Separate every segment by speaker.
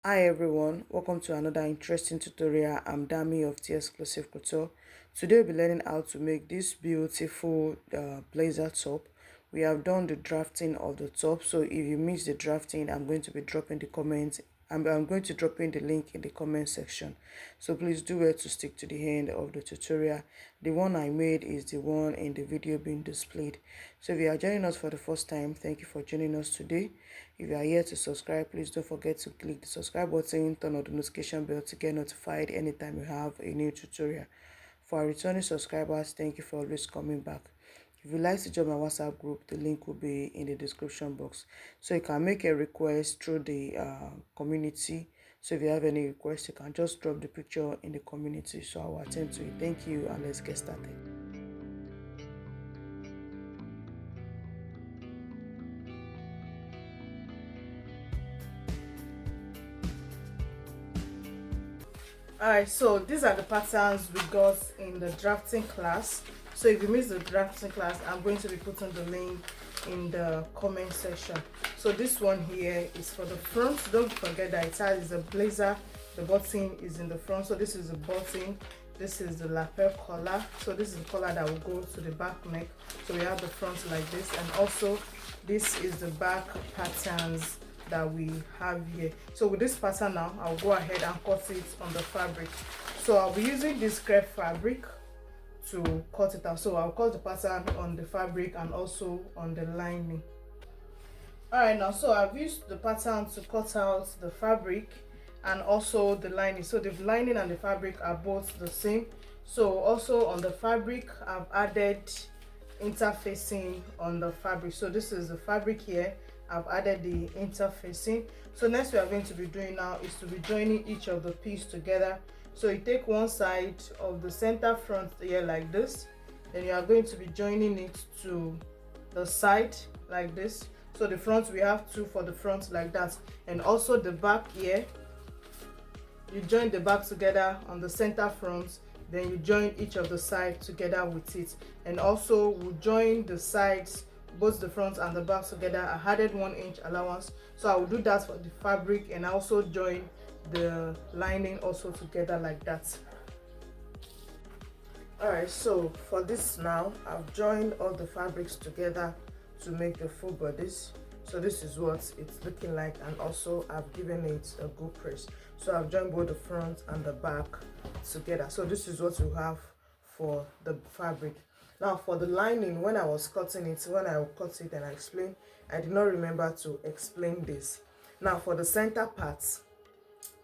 Speaker 1: Hi everyone, welcome to another interesting tutorial. I'm Dami of 𝐓𝐻𝐂𝐇. Today we'll be learning how to make this beautiful blazer top. We have done the drafting of the top, so if you missed the drafting, I'm going to be dropping the comments. I'm going to drop in the link in the comment section, so please do well to stick to the end of the tutorial. The one I made is the one in the video being displayed. So if you are joining us for the first time, thank you for joining us today. If you are here to subscribe, please don't forget to click the subscribe button, turn on the notification bell to get notified anytime you have a new tutorial. For our returning subscribers, thank you for always coming back. If you'd like to join my WhatsApp group, the link will be in the description box. So you can make a request through the community. So if you have any requests, you can just drop the picture in the community. So I will attend to it. Thank you, and let's get started. Alright, so these are the patterns we got in the drafting class. So if you missed the drafting class, I'm going to be putting the link in the comment section. So this one here is for the front. Don't forget that it has a blazer. The button is in the front. So this is the button. This is the lapel collar. So this is the collar that will go to the back neck. So we have the front like this, and also this is the back patterns that we have here. So with this pattern now, I'll go ahead and cut it on the fabric. So I'll be using this crepe fabric to cut it out. So I'll cut the pattern on the fabric and also on the lining. Alright, now so I've used the pattern to cut out the fabric and also the lining. So the lining and the fabric are both the same. So also on the fabric, I've added interfacing on the fabric. So this is the fabric here. I've added the interfacing. So next we are going to be doing now is to be joining each of the pieces together. So you take one side of the center front here like this, then you are going to be joining it to the side like this. So the front, we have two for the front like that, and also the back here, you join the back together on the center front, then you join each of the sides together with it, and also we join the sides, both the front and the back together. I added 1 inch allowance, so I will do that for the fabric, and I also join the lining also together like that. Alright, so for this now, I've joined all the fabrics together to make the full bodice. So this is what it's looking like, and also I've given it a good press. So I've joined both the front and the back together. So this is what you have for the fabric. Now for the lining, when I was cutting it, when I cut it and I explained, I did not remember to explain this. Now for the center parts,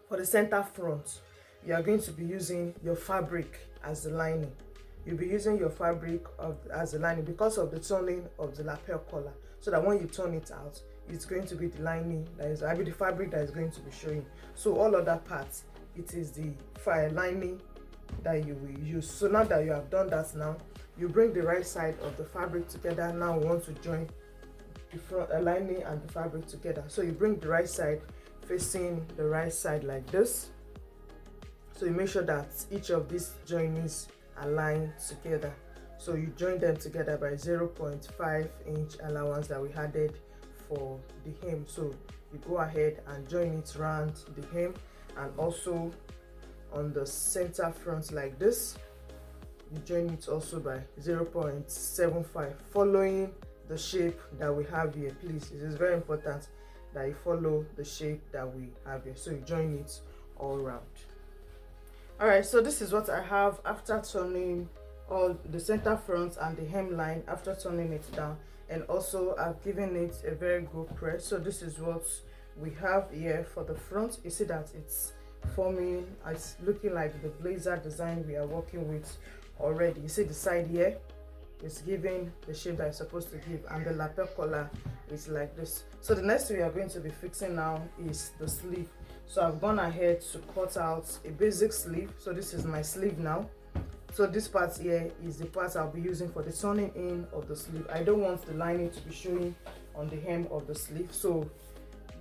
Speaker 1: for the center front, you are going to be using your fabric as the lining. You'll be using your fabric as the lining because of the turning of the lapel collar, so that when you turn it out, it's going to be the lining that is, the fabric that is going to be showing. So all other parts, it is the lining that you will use. So now that you have done that, now you bring the right side of the fabric together. Now we want to join the front lining and the fabric together. So you bring the right side facing the right side like this. So you make sure that each of these joinings align together. So you join them together by 0.5 inch allowance that we added for the hem. So you go ahead and join it around the hem, and also on the center front like this, you join it also by 0.75, following the shape that we have here. Please, it is very important that you follow the shape that we have here. So you join it all around. Alright, so this is what I have after turning all the center front and the hemline, after turning it down, and also I've given it a very good press. So this is what we have here for the front. You see that it's forming, it's looking like the blazer design we are working with already. You see the side here is giving the shape that it's supposed to give, and the lapel collar is like this. So the next thing we are going to be fixing now is the sleeve. So I've gone ahead to cut out a basic sleeve. So this is my sleeve now. So this part here is the part I'll be using for the turning in of the sleeve. I don't want the lining to be showing on the hem of the sleeve, so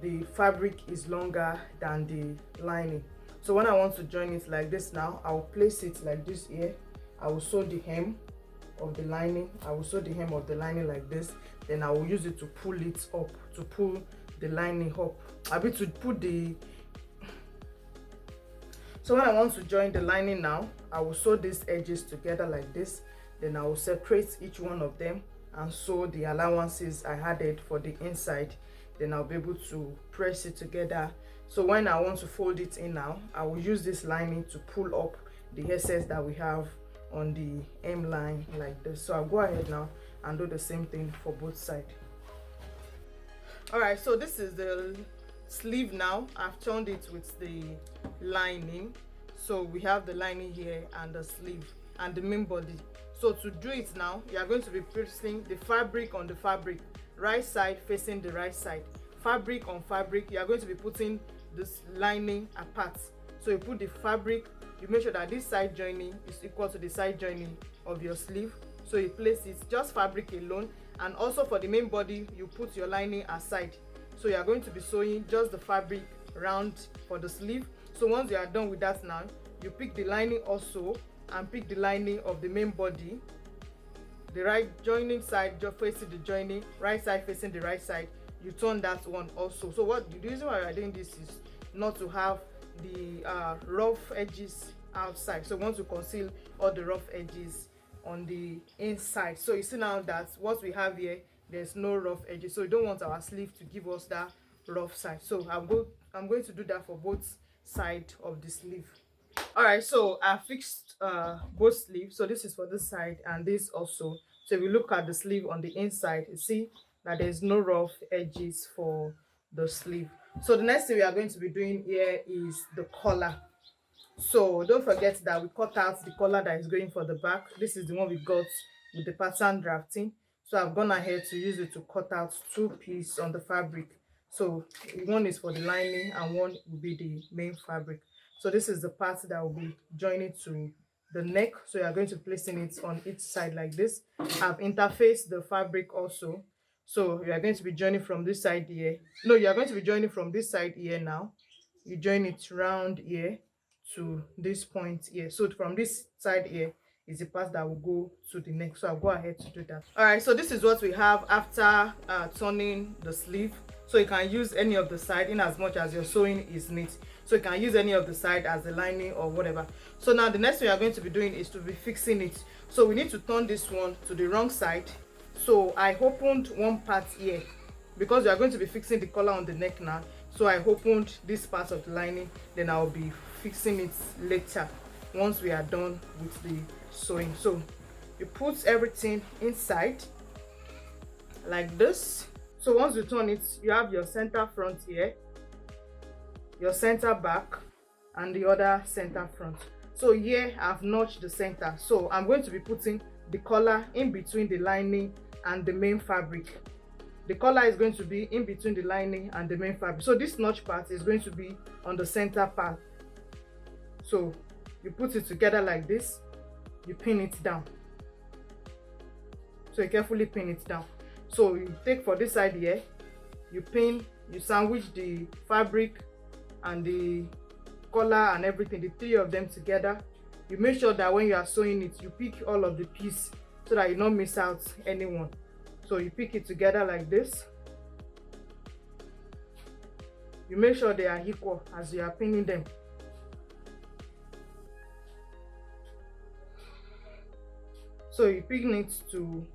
Speaker 1: the fabric is longer than the lining. So when I want to join it like this now, I will place it like this here. I will sew the hem of the lining. I will sew the hem of the lining like this. Then I will use it to pull it up, to pull the lining up. I mean to put the So when I want to join the lining now, I will sew these edges together like this. Then I will separate each one of them and sew the allowances I added for the inside. Then I'll be able to press it together. So when I want to fold it in now, I will use this lining to pull up the excess that we have on the hem line like this. So I'll go ahead now and do the same thing for both sides. All right, so this is the sleeve now. I've turned it with the lining. So we have the lining here and the sleeve and the main body. So to do it now, you are going to be placing the fabric on the fabric, right side facing the right side, fabric on fabric. You are going to be putting this lining apart. So you put the fabric, you make sure that this side joining is equal to the side joining of your sleeve. So you place it just fabric alone, and also for the main body you put your lining aside. So you are going to be sewing just the fabric round for the sleeve. So once you are done with that now, you pick the lining also and pick the lining of the main body, the right joining side just facing the joining, right side facing the right side. You turn that one also. So what the reason why we are doing this is not to have the rough edges outside. So we want to conceal all the rough edges on the inside. So you see now that what we have here, there's no rough edges, so we don't want our sleeve to give us that rough side. So I'm going to do that for both sides of the sleeve. All right, so I fixed both sleeves. So this is for this side and this also. So if you look at the sleeve on the inside, you see that there's no rough edges for the sleeve. So the next thing we are going to be doing here is the collar. So don't forget that we cut out the collar that is going for the back. This is the one we got with the pattern drafting. So I've gone ahead to use it to cut out 2 pieces on the fabric. So one is for the lining and one will be the main fabric. So this is the part that will be joining to the neck. So you are going to be placing it on each side like this. I've interfaced the fabric also. So you are going to be joining from this side here. No, you are going to be joining from this side here now. You join it round here to this point here. So from this side here is the part that will go to the neck. So I'll go ahead to do that. All right, so this is what we have after turning the sleeve. So you can use any of the side in as much as your sewing is neat. So you can use any of the side as the lining or whatever. So now the next thing we are going to be doing is to be fixing it. So we need to turn this one to the wrong side. So I opened one part here because we are going to be fixing the collar on the neck now. So I opened this part of the lining, then I'll be fixing it later once we are done with the sewing. So you put everything inside like this. So once you turn it, you have your center front here, your center back, and the other center front. So here I've notched the center. So I'm going to be putting the collar in between the lining and the main fabric. The collar is going to be in between the lining and the main fabric. So this notch part is going to be on the center part. So you put it together like this, you pin it down. So you carefully pin it down. So you take for this side here, you pin, you sandwich the fabric and the collar and everything, the 3 of them together. You make sure that when you are sewing it, you pick all of the pieces so that you don't miss out anyone. So you pick it together like this. You make sure they are equal as you are pinning them. So you pin it to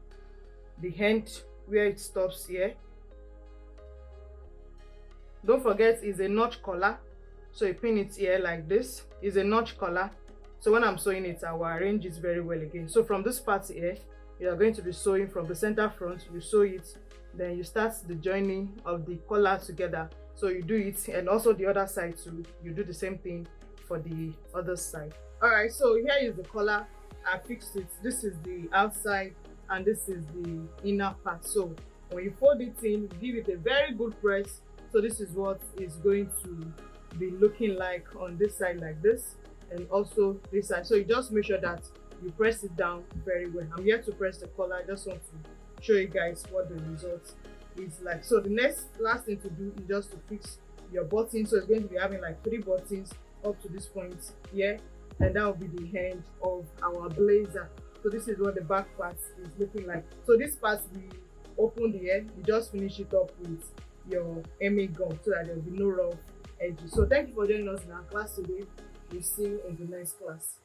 Speaker 1: the end where it stops here. Don't forget it's a notch collar. So you pin it here like this. It's a notch collar. So when I'm sewing it, I will arrange it very well again. So from this part here, you are going to be sewing from the center front. You sew it, then you start the joining of the collar together. So you do it, and also the other side too. You do the same thing for the other side. All right, so here is the collar. I fixed it. This is the outside and this is the inner part. So when you fold it in, give it a very good press. So this is what is going to be looking like on this side like this, and also this side. So you just make sure that you press it down very well. I'm here to press the collar. I just want to show you guys what the result is like. So the last thing to do is just to fix your button. So it's going to be having like 3 buttons up to this point here, and that will be the end of our blazer. So this is what the back part is looking like. So this part we opened here, you just finish it up with your hemming gum so that there will be no rough edges. So thank you for joining us in our class today. We'll see you in the next class.